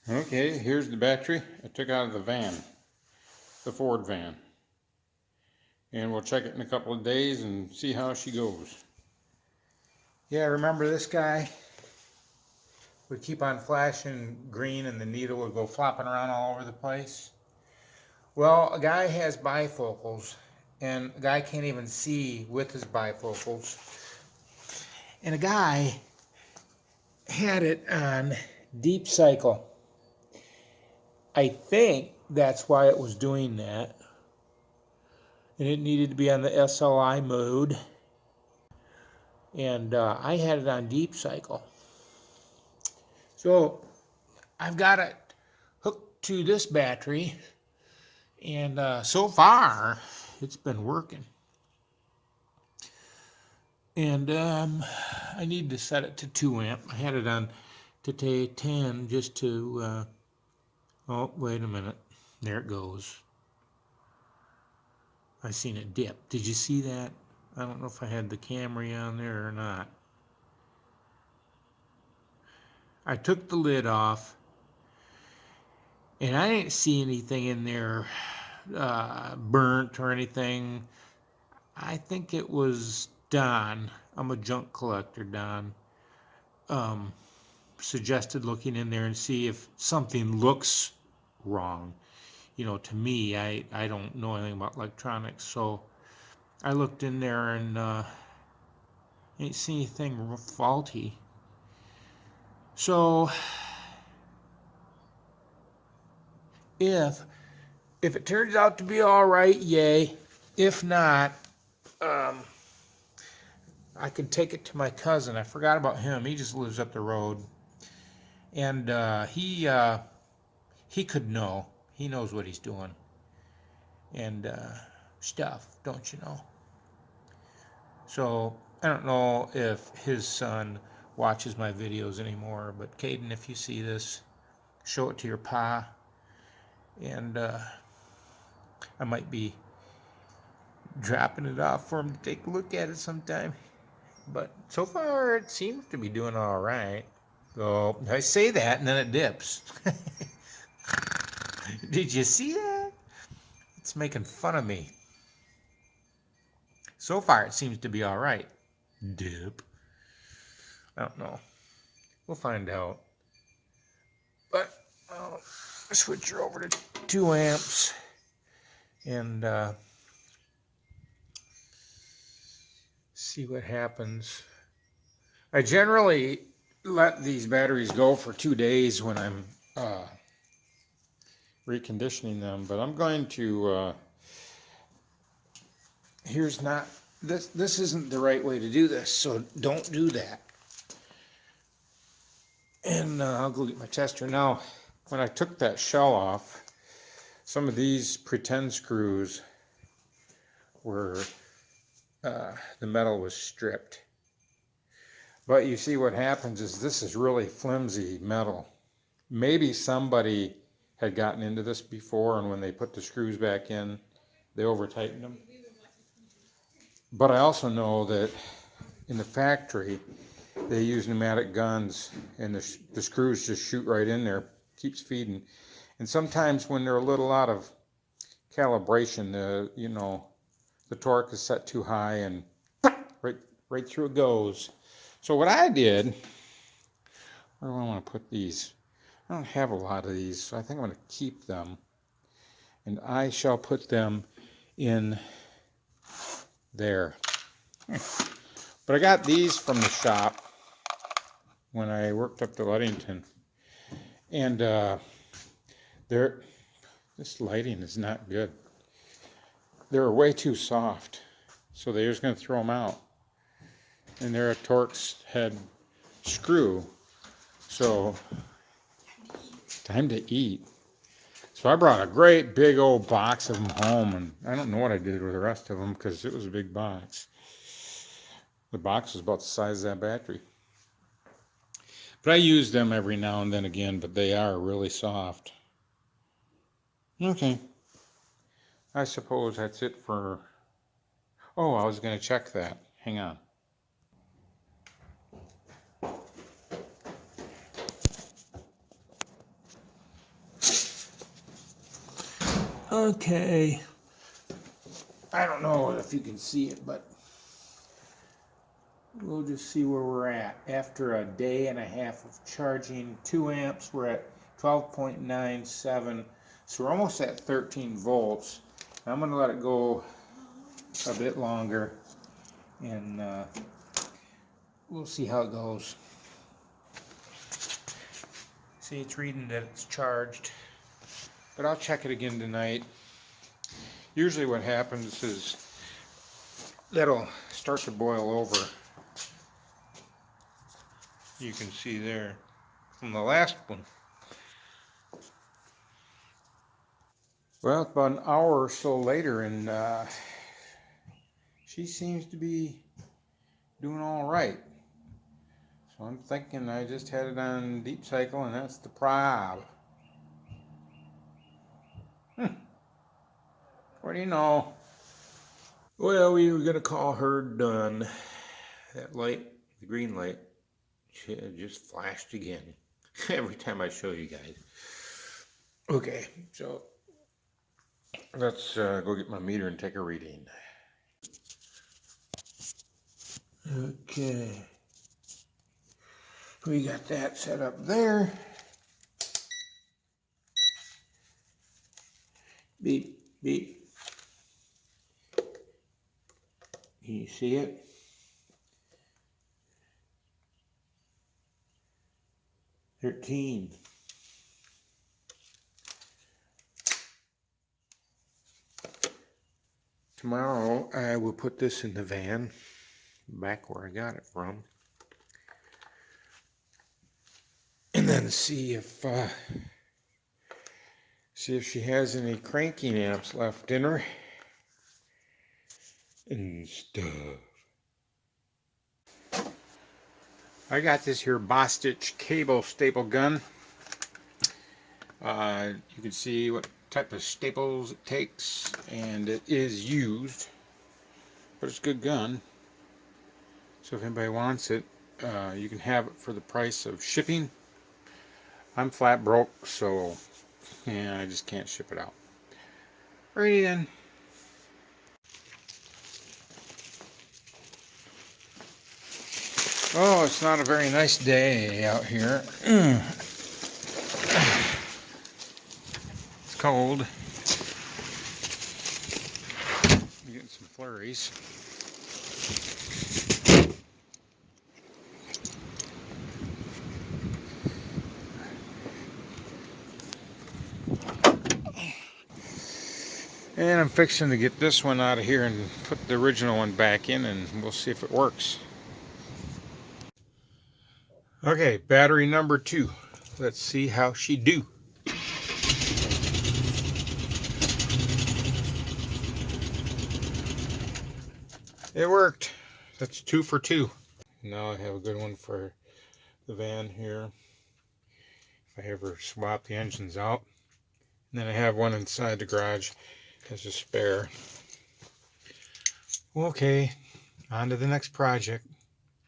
Okay, here's the battery I took out of the van, the Ford van. And we'll check it in a couple of days and see how she goes. Yeah, remember this guy would keep on flashing green and the needle would go flopping around all over the place? Well, a guy has bifocals and a guy can't even see with his bifocals. And a guy had it on deep cycle. I think that's why it was doing that. And it needed to be on the SLI mode. And I had it on deep cycle. So I've got it hooked to this battery. And so far, it's been working. And I need to set it to 2 amp. I had it on to 10 just to, oh, wait a minute. There it goes. I seen it dip. Did you see that? I don't know if I had the camera on there or not. I took the lid off, and I didn't see anything in there burnt or anything. I think it was Don. I'm a junk collector, Don. Suggested looking in there and see if something looks wrong. You know, to me, I don't know anything about electronics, so I looked in there and didn't see anything faulty. So if it turns out to be all right, yay. If not, I could take it to my cousin. I forgot about him. He just lives up the road, and he could know. He knows what he's doing, and stuff, don't you know? So I don't know if his son watches my videos anymore, but Caden, if you see this, show it to your pa, and I might be dropping it off for him to take a look at it sometime. But so far, it seems to be doing all right. So I say that, and then it dips. Did you see that? It's making fun of me. So far, it seems to be all right. Dip. I don't know. We'll find out. But I'll switch her over to 2 amps and see what happens. I generally let these batteries go for 2 days when I'm reconditioning them, but I'm going to here's not this isn't the right way to do this, so don't do that. And I'll go get my tester. Now, when I took that shell off, some of these pretend screws were the metal was stripped. But you see what happens is this is really flimsy metal. Maybe somebody had gotten into this before, and when they put the screws back in, they over-tightened them. But I also know that in the factory, they use pneumatic guns, and the screws just shoot right in there, keeps feeding. And sometimes when they're a little out of calibration, the torque is set too high, and right through it goes. So what I did, where do I want to put these? I don't have a lot of these, so I think I'm going to keep them. And I shall put them in there. But I got these from the shop when I worked up to Ludington. And this lighting is not good. They're way too soft. So they're just going to throw them out. And they're a Torx head screw. So, time to eat. So I brought a great big old box of them home, and I don't know what I did with the rest of them because it was a big box. The box was about the size of that battery. But I use them every now and then again, but they are really soft. Okay. I suppose that's it for... Oh, I was going to check that. Hang on. Okay. I don't know if you can see it, but we'll just see where we're at. After a day and a half of charging 2 amps, we're at 12.97. So we're almost at 13 volts. I'm going to let it go a bit longer, and we'll see how it goes. See, it's reading that it's charged, but I'll check it again tonight. Usually what happens is that'll start to boil over. You can see there from the last one. Well, it's about an hour or so later, and she seems to be doing all right. So I'm thinking I just had it on deep cycle, and that's the prob. What do you know? Well, we were gonna call her done. That light, the green light, just flashed again. Every time I show you guys. Okay, so let's go get my meter and take a reading. Okay. We got that set up there. Beep, beep. Can you see it? $13. Tomorrow I will put this in the van, back where I got it from, and then see if she has any cranking amps left in her and stuff. I got this here Bostitch cable staple gun. You can see what type of staples it takes, and it is used, but it's a good gun. So if anybody wants it, you can have it for the price of shipping. I'm flat broke, so yeah, I just can't ship it out. Alrighty then. Oh, it's not a very nice day out here. It's cold. I'm getting some flurries. And I'm fixing to get this one out of here and put the original one back in, and we'll see if it works. Okay, battery number 2. Let's see how she do. It worked. That's 2 for 2. Now I have a good one for the van here, if I ever swap the engines out. And then I have one inside the garage as a spare. Okay, on to the next project.